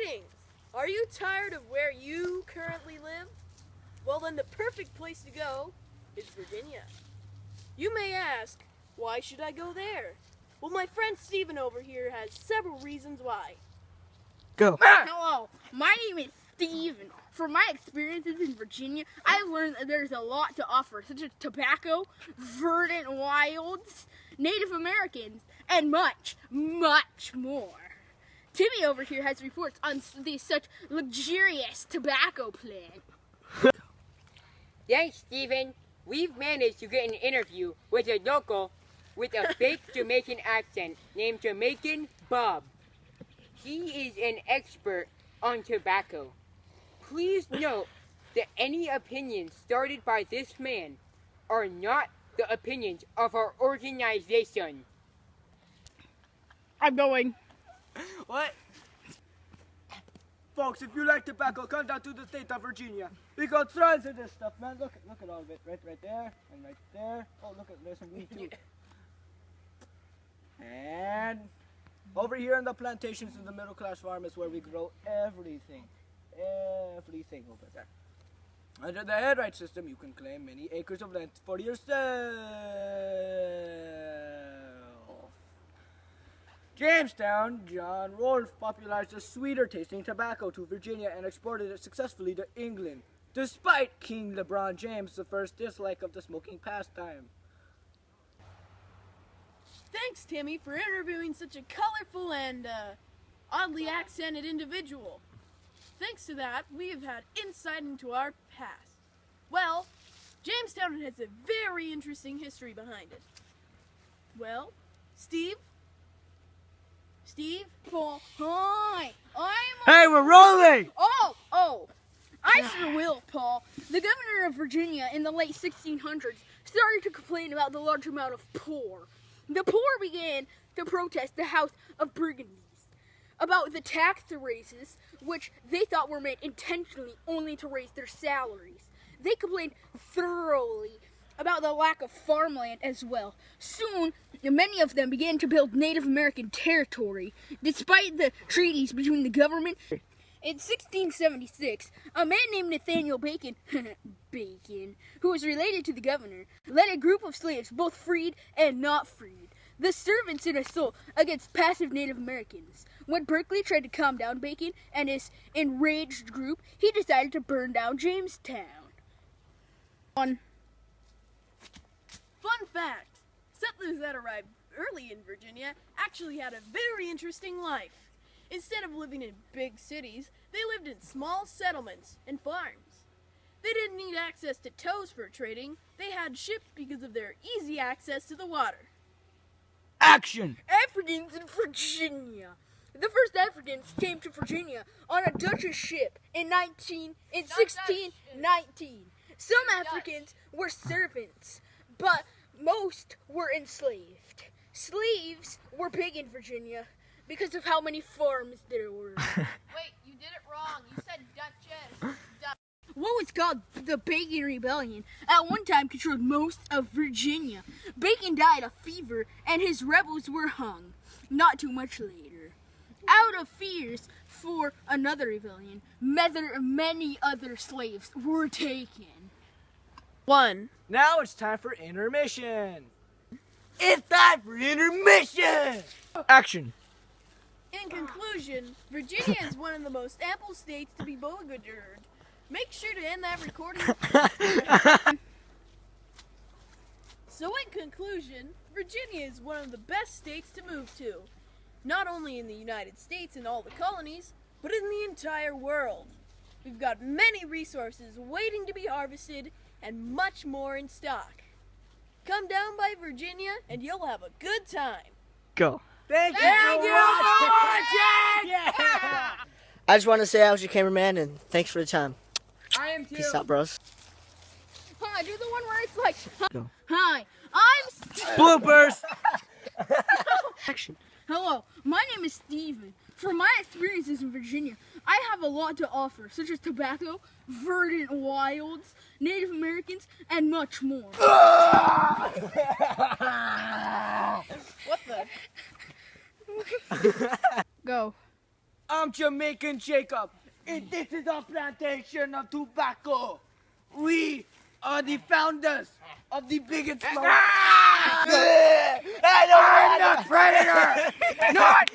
Greetings! Are you tired of where you currently live? Well, then the perfect place to go is Virginia. You may ask, why should I go there? Well, my friend Steven over here has several reasons why. Go. Hello, my name is Steven. From my experiences in Virginia, I've learned that there's a lot to offer, such as tobacco, verdant wilds, Native Americans, and much, much more. Timmy over here has reports on such luxurious tobacco plant. Thanks, Steven. We've managed to get an interview with a local with a fake Jamaican accent named Jamaican Bob. He is an expert on tobacco. Please note that any opinions started by this man are not the opinions of our organization. I'm going. What? Folks, if you like tobacco, come down to the state of Virginia. We got tons of this stuff, man. Look at all of it. Right there and right there. Oh, look at there's some weed too. And over here in the plantations in the middle class farm is where we grow everything. Everything over there. Under the headright system, you can claim many acres of land for yourself. Jamestown, John Rolfe popularized the sweeter tasting tobacco to Virginia and exported it successfully to England, despite King LeBron James I's dislike of the smoking pastime. Thanks, Timmy, for interviewing such a colorful and oddly accented individual. Thanks to that, we have had insight into our past. Well, Jamestown has a very interesting history behind it. Well, Steve? Well, hi. Hey, we're rolling! Oh. I sure will, Paul. The governor of Virginia in the late 1600s started to complain about the large amount of poor. The poor began to protest the House of Burgundy about the tax raises, which they thought were made intentionally only to raise their salaries. They complained thoroughly about the lack of farmland as well. Soon, many of them began to build Native American territory, despite the treaties between the government. In 1676, a man named Nathaniel Bacon, who was related to the governor, led a group of slaves, both freed and not freed, the servants in assault against passive Native Americans. When Berkeley tried to calm down Bacon and his enraged group, he decided to burn down Jamestown. Fun fact, settlers that arrived early in Virginia actually had a very interesting life. Instead of living in big cities, they lived in small settlements and farms. They didn't need access to tows for trading. They had ships because of their easy access to the water. Action! Africans in Virginia. The first Africans came to Virginia on a Dutch ship in 1619. Some Africans were servants, but most were enslaved. Slaves were big in Virginia because of how many farms there were. Wait, you did it wrong. You said Duchess. What was called the Bacon Rebellion at one time controlled most of Virginia. Bacon died of fever and his rebels were hung not too much later. Out of fears for another rebellion, many other slaves were taken. Now it's time for intermission. It's time for intermission! Action! In conclusion, Virginia is one of the most ample states to be bogadured. Make sure to end that recording. So in conclusion, Virginia is one of the best states to move to. Not only in the United States and all the colonies, but in the entire world. We've got many resources waiting to be harvested and much more in stock. Come down by Virginia and you'll have a good time. Go. Thank you for watching! Yeah. I just want to say I was your cameraman and thanks for the time. I am too. Peace out, bros. Hi, do the one where it's like, Go. hi, I'm Bloopers! Action. Hello, my name is Steven. From my experiences in Virginia, I have a lot to offer, such as tobacco, verdant wilds, Native Americans, and much more. What the? Go. I'm Jamaican Jacob, and this is our plantation of tobacco. We are the founders of the biggest smoke. I'm the predator, not